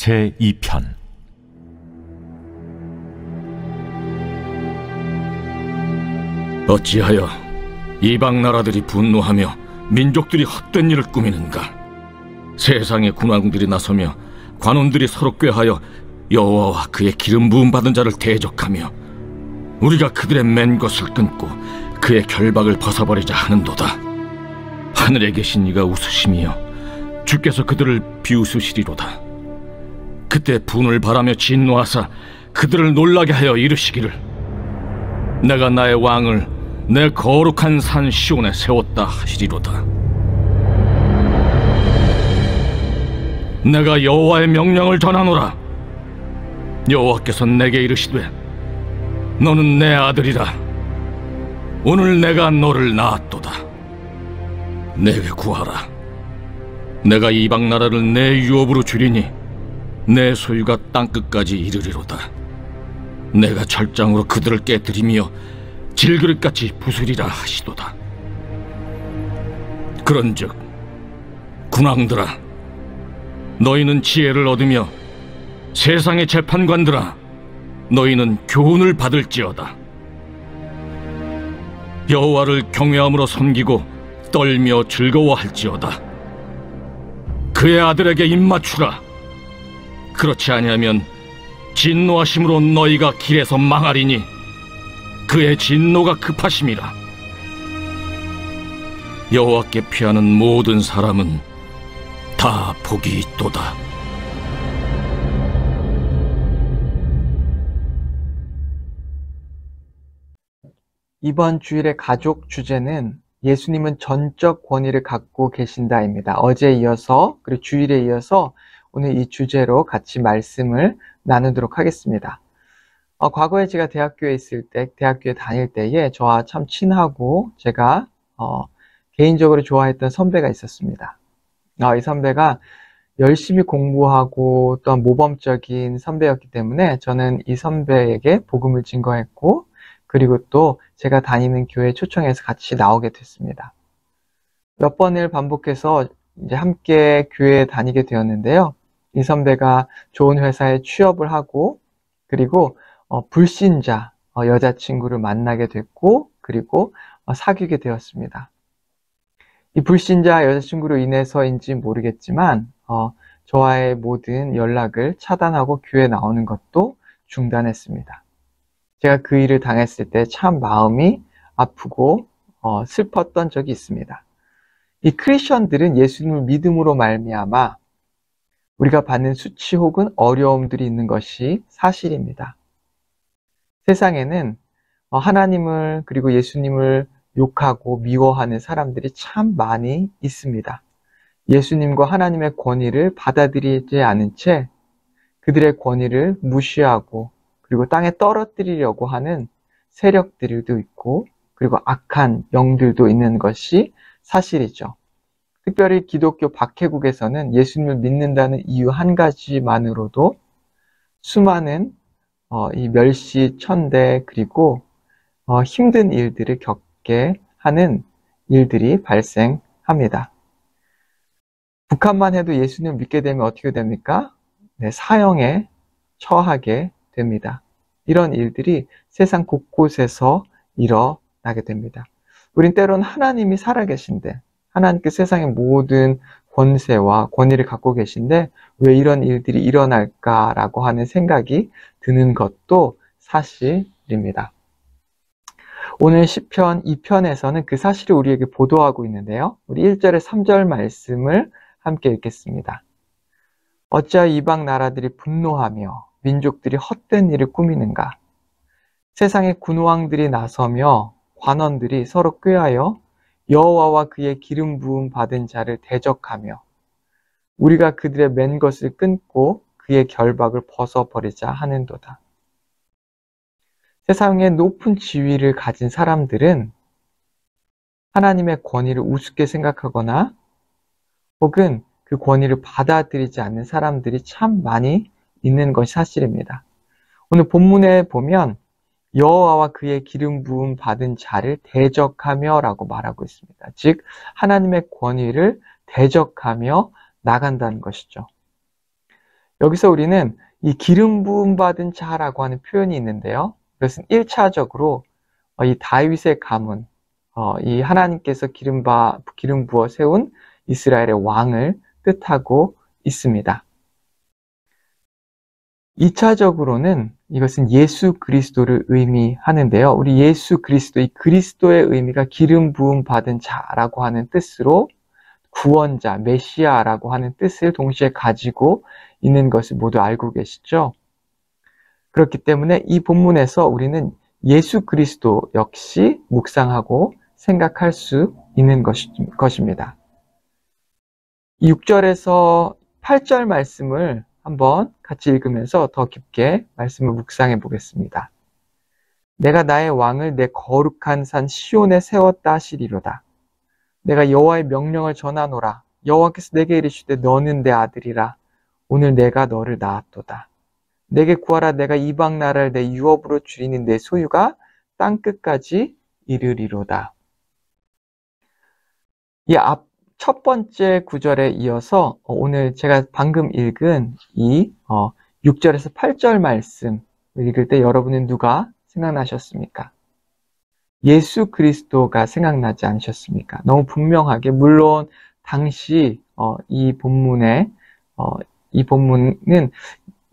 제2편. 어찌하여 이방 나라들이 분노하며 민족들이 헛된 일을 꾸미는가? 세상의 군왕들이 나서며 관원들이 서로 꾀하여 여호와와 그의 기름 부음 받은 자를 대적하며 우리가 그들의 맨 것을 끊고 그의 결박을 벗어버리자 하는도다. 하늘에 계신 이가 웃으시며 주께서 그들을 비웃으시리로다. 그때 분을 바라며 진노하사 그들을 놀라게 하여 이르시기를, 내가 나의 왕을 내 거룩한 산 시온에 세웠다 하시리로다. 내가 여호와의 명령을 전하노라. 여호와께서 내게 이르시되, 너는 내 아들이라. 오늘 내가 너를 낳았도다. 내게 구하라. 내가 이방 나라를 내 유업으로 주리니 내 소유가 땅끝까지 이르리로다. 내가 철장으로 그들을 깨뜨리며 질그릇같이 부수리라 하시도다. 그런즉 군왕들아, 너희는 지혜를 얻으며 세상의 재판관들아, 너희는 교훈을 받을지어다. 여호와를 경외함으로 섬기고 떨며 즐거워할지어다. 그의 아들에게 입맞추라. 그렇지 아니하면 진노하심으로 너희가 길에서 망하리니 그의 진노가 급하심이라. 여호와께 피하는 모든 사람은 다 복이 있도다. 이번 주일의 가족 주제는 예수님은 전적 권위를 갖고 계신다입니다. 어제에 이어서, 그리고 주일에 이어서 오늘 이 주제로 같이 말씀을 나누도록 하겠습니다. 과거에 제가 대학교에 다닐 때에 저와 참 친하고 제가 개인적으로 좋아했던 선배가 있었습니다. 이 선배가 열심히 공부하고 또한 모범적인 선배였기 때문에 저는 이 선배에게 복음을 증거했고, 그리고 또 제가 다니는 교회 초청해서 같이 나오게 됐습니다. 몇 번을 반복해서 이제 함께 교회에 다니게 되었는데요. 이 선배가 좋은 회사에 취업을 하고, 그리고 불신자 여자친구를 만나게 됐고, 그리고 사귀게 되었습니다. 이 불신자 여자친구로 인해서인지 모르겠지만 저와의 모든 연락을 차단하고 교회에 나오는 것도 중단했습니다. 제가 그 일을 당했을 때 참 마음이 아프고 슬펐던 적이 있습니다. 이 크리스천들은 예수님을 믿음으로 말미암아 우리가 받는 수치 혹은 어려움들이 있는 것이 사실입니다. 세상에는 하나님을 그리고 예수님을 욕하고 미워하는 사람들이 참 많이 있습니다. 예수님과 하나님의 권위를 받아들이지 않은 채 그들의 권위를 무시하고 그리고 땅에 떨어뜨리려고 하는 세력들도 있고, 그리고 악한 영들도 있는 것이 사실이죠. 특별히 기독교 박해국에서는 예수님을 믿는다는 이유 한 가지만으로도 수많은 이 멸시, 천대, 그리고 힘든 일들을 겪게 하는 일들이 발생합니다. 북한만 해도 예수님을 믿게 되면 어떻게 됩니까? 사형에 처하게 됩니다. 이런 일들이 세상 곳곳에서 일어나게 됩니다. 우린 때론 하나님이 살아계신데, 하나님께 세상의 모든 권세와 권위를 갖고 계신데 왜 이런 일들이 일어날까라고 하는 생각이 드는 것도 사실입니다. 오늘 시편 2편에서는 그 사실을 우리에게 보도하고 있는데요. 우리 1절에 3절 말씀을 함께 읽겠습니다. 어찌하여 이방 나라들이 분노하며 민족들이 헛된 일을 꾸미는가? 세상의 군왕들이 나서며 관원들이 서로 꾀하여 여호와와 그의 기름 부음 받은 자를 대적하며 우리가 그들의 맨 것을 끊고 그의 결박을 벗어버리자 하는도다. 세상의 높은 지위를 가진 사람들은 하나님의 권위를 우습게 생각하거나 혹은 그 권위를 받아들이지 않는 사람들이 참 많이 있는 것이 사실입니다. 오늘 본문에 보면 여호와와 그의 기름 부음 받은 자를 대적하며 라고 말하고 있습니다. 즉 하나님의 권위를 대적하며 나간다는 것이죠. 여기서 우리는 이 기름 부음 받은 자라고 하는 표현이 있는데요. 이것은 1차적으로 이 다윗의 가문, 이 하나님께서 기름 부어 세운 이스라엘의 왕을 뜻하고 있습니다. 2차적으로는 이것은 예수 그리스도를 의미하는데요. 우리 예수 그리스도, 이 그리스도의 의미가 기름 부음 받은 자라고 하는 뜻으로 구원자, 메시아라고 하는 뜻을 동시에 가지고 있는 것을 모두 알고 계시죠? 그렇기 때문에 이 본문에서 우리는 예수 그리스도 역시 묵상하고 생각할 수 있는 것입니다. 6절에서 8절 말씀을 한번 같이 읽으면서 더 깊게 말씀을 묵상해 보겠습니다. 내가 나의 왕을 내 거룩한 산 시온에 세웠다 하시리로다. 내가 여호와의 명령을 전하노라. 여호와께서 내게 이르시되 너는 내 아들이라. 오늘 내가 너를 낳았도다. 내게 구하라. 내가 이방 나라를 내 유업으로 줄이는 내 소유가 땅끝까지 이르리로다. 이 첫 번째 구절에 이어서 오늘 제가 방금 읽은 이 6절에서 8절 말씀 읽을 때 여러분은 누가 생각나셨습니까? 예수 그리스도가 생각나지 않으셨습니까? 너무 분명하게, 물론 당시 이 본문은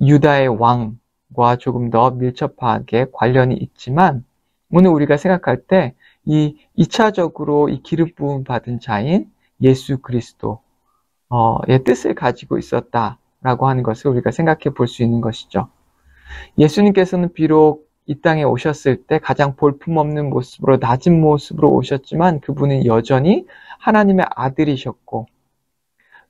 유다의 왕과 조금 더 밀접하게 관련이 있지만, 오늘 우리가 생각할 때 이 2차적으로 이 기름 부음 받은 자인 예수 그리스도의 뜻을 가지고 있었다라고 하는 것을 우리가 생각해 볼 수 있는 것이죠. 예수님께서는 비록 이 땅에 오셨을 때 가장 볼품없는 모습으로, 낮은 모습으로 오셨지만 그분은 여전히 하나님의 아들이셨고,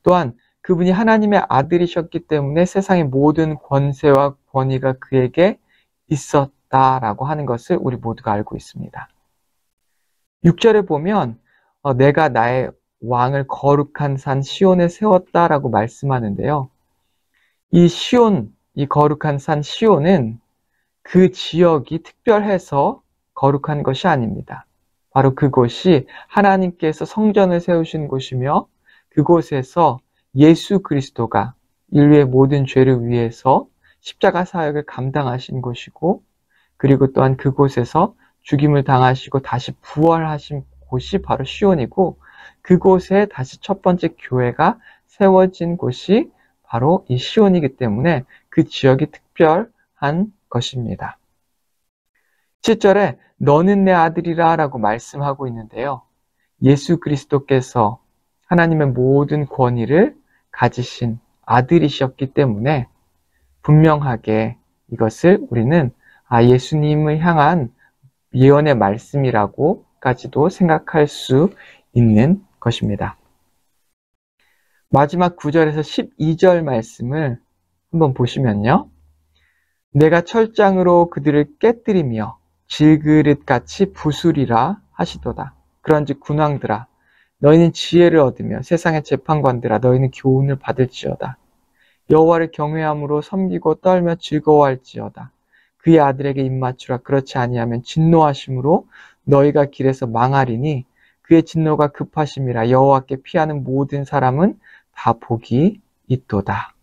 또한 그분이 하나님의 아들이셨기 때문에 세상의 모든 권세와 권위가 그에게 있었다라고 하는 것을 우리 모두가 알고 있습니다. 6절에 보면 내가 나의 왕을 거룩한 산 시온에 세웠다라고 말씀하는데요. 이 시온, 이 거룩한 산 시온은 그 지역이 특별해서 거룩한 것이 아닙니다. 바로 그곳이 하나님께서 성전을 세우신 곳이며, 그곳에서 예수 그리스도가 인류의 모든 죄를 위해서 십자가 사역을 감당하신 곳이고, 그리고 또한 그곳에서 죽임을 당하시고 다시 부활하신 곳이 바로 시온이고, 그곳에 다시 첫 번째 교회가 세워진 곳이 바로 이 시온이기 때문에 그 지역이 특별한 것입니다. 7절에 너는 내 아들이라 라고 말씀하고 있는데요. 예수 그리스도께서 하나님의 모든 권위를 가지신 아들이셨기 때문에 분명하게 이것을 우리는 예수님을 향한 예언의 말씀이라고까지도 생각할 수 있는 것입니다. 마지막 9절에서 12절 말씀을 한번 보시면요. 내가 철장으로 그들을 깨뜨리며 질그릇같이 부수리라 하시도다. 그런즉 군왕들아 너희는 지혜를 얻으며 세상의 재판관들아 너희는 교훈을 받을지어다. 여호와를 경외함으로 섬기고 떨며 즐거워할지어다. 그의 아들에게 입맞추라. 그렇지 아니하면 진노하심으로 너희가 길에서 망하리니 그의 진노가 급하심이라. 여호와께 피하는 모든 사람은 다 복이 있도다.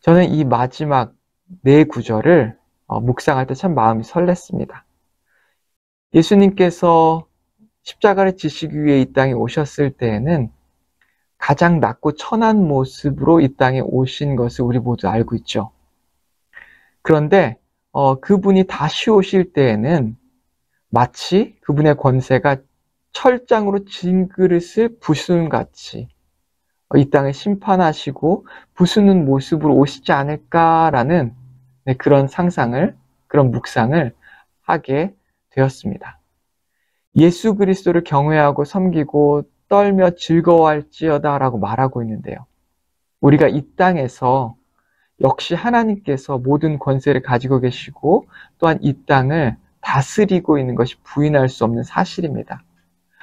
저는 이 마지막 네 구절을 묵상할 때 참 마음이 설렜습니다. 예수님께서 십자가를 지시기 위해 이 땅에 오셨을 때에는 가장 낮고 천한 모습으로 이 땅에 오신 것을 우리 모두 알고 있죠. 그런데 그분이 다시 오실 때에는 마치 그분의 권세가 철장으로 진 그릇을 부수는같이 이 땅을 심판하시고 부수는 모습으로 오시지 않을까라는 그런 상상을, 그런 묵상을 하게 되었습니다. 예수 그리스도를 경외하고 섬기고 떨며 즐거워할지어다 라고 말하고 있는데요. 우리가 이 땅에서 역시 하나님께서 모든 권세를 가지고 계시고 또한 이 땅을 다스리고 있는 것이 부인할 수 없는 사실입니다.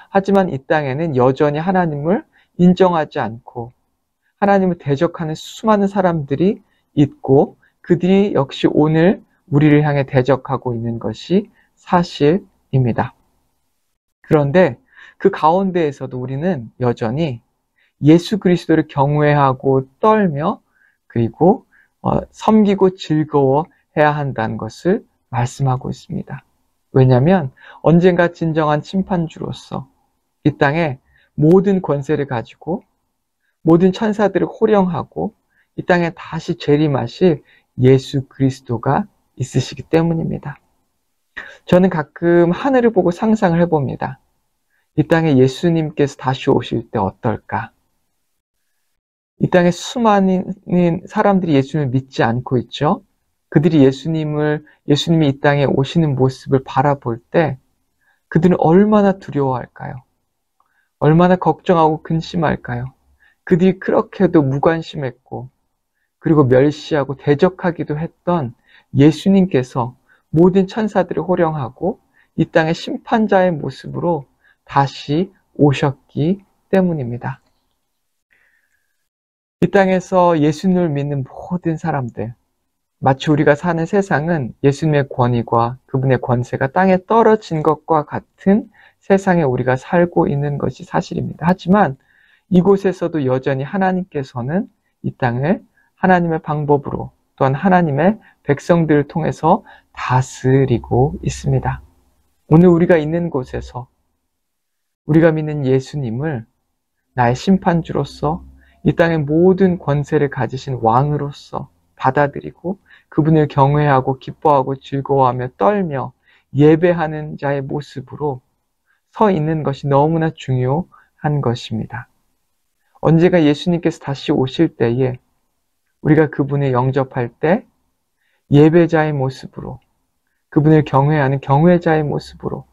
하지만 이 땅에는 여전히 하나님을 인정하지 않고 하나님을 대적하는 수많은 사람들이 있고, 그들이 역시 오늘 우리를 향해 대적하고 있는 것이 사실입니다. 그런데 그 가운데에서도 우리는 여전히 예수 그리스도를 경외하고 떨며 그리고 섬기고 즐거워해야 한다는 것을 말씀하고 있습니다. 왜냐하면 언젠가 진정한 심판주로서 이 땅에 모든 권세를 가지고 모든 천사들을 호령하고 이 땅에 다시 재림하실 예수 그리스도가 있으시기 때문입니다. 저는 가끔 하늘을 보고 상상을 해봅니다. 이 땅에 예수님께서 다시 오실 때 어떨까? 이 땅에 수많은 사람들이 예수님을 믿지 않고 있죠. 그들이 예수님이 이 땅에 오시는 모습을 바라볼 때 그들은 얼마나 두려워할까요? 얼마나 걱정하고 근심할까요? 그들이 그렇게도 무관심했고 그리고 멸시하고 대적하기도 했던 예수님께서 모든 천사들을 호령하고 이 땅의 심판자의 모습으로 다시 오셨기 때문입니다. 이 땅에서 예수님을 믿는 모든 사람들, 마치 우리가 사는 세상은 예수님의 권위와 그분의 권세가 땅에 떨어진 것과 같은 세상에 우리가 살고 있는 것이 사실입니다. 하지만 이곳에서도 여전히 하나님께서는 이 땅을 하나님의 방법으로 또한 하나님의 백성들을 통해서 다스리고 있습니다. 오늘 우리가 있는 곳에서 우리가 믿는 예수님을 나의 심판주로서 이 땅의 모든 권세를 가지신 왕으로서 받아들이고 그분을 경외하고 기뻐하고 즐거워하며 떨며 예배하는 자의 모습으로 서 있는 것이 너무나 중요한 것입니다. 언제가 예수님께서 다시 오실 때에 우리가 그분을 영접할 때 예배자의 모습으로 그분을 경외하는 경외자의 모습으로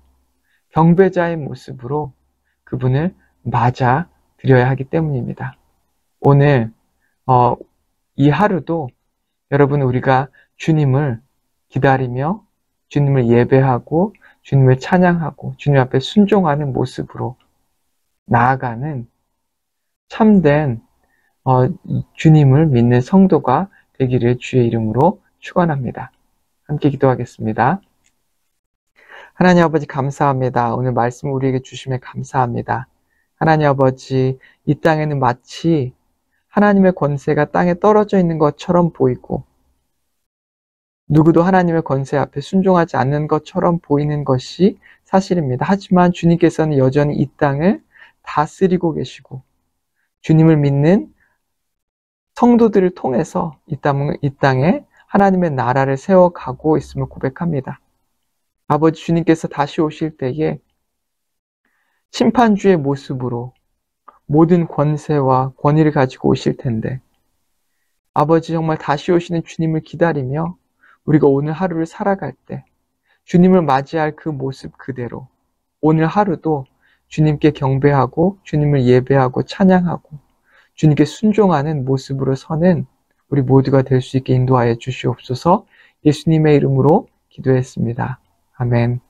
경배자의 모습으로 그분을 맞아 드려야 하기 때문입니다. 오늘 이 하루도 여러분 우리가 주님을 기다리며 주님을 예배하고 주님을 찬양하고 주님 앞에 순종하는 모습으로 나아가는 참된 주님을 믿는 성도가 되기를 주의 이름으로 축원합니다. 함께 기도하겠습니다. 하나님 아버지 감사합니다. 오늘 말씀 우리에게 주심에 감사합니다. 하나님 아버지 이 땅에는 마치 하나님의 권세가 땅에 떨어져 있는 것처럼 보이고 누구도 하나님의 권세 앞에 순종하지 않는 것처럼 보이는 것이 사실입니다. 하지만 주님께서는 여전히 이 땅을 다스리고 계시고 주님을 믿는 성도들을 통해서 이 땅에 하나님의 나라를 세워가고 있음을 고백합니다. 아버지 주님께서 다시 오실 때에 심판주의 모습으로 모든 권세와 권위를 가지고 오실 텐데 아버지 정말 다시 오시는 주님을 기다리며 우리가 오늘 하루를 살아갈 때 주님을 맞이할 그 모습 그대로 오늘 하루도 주님께 경배하고 주님을 예배하고 찬양하고 주님께 순종하는 모습으로 서는 우리 모두가 될 수 있게 인도하여 주시옵소서. 예수님의 이름으로 기도했습니다. 아멘.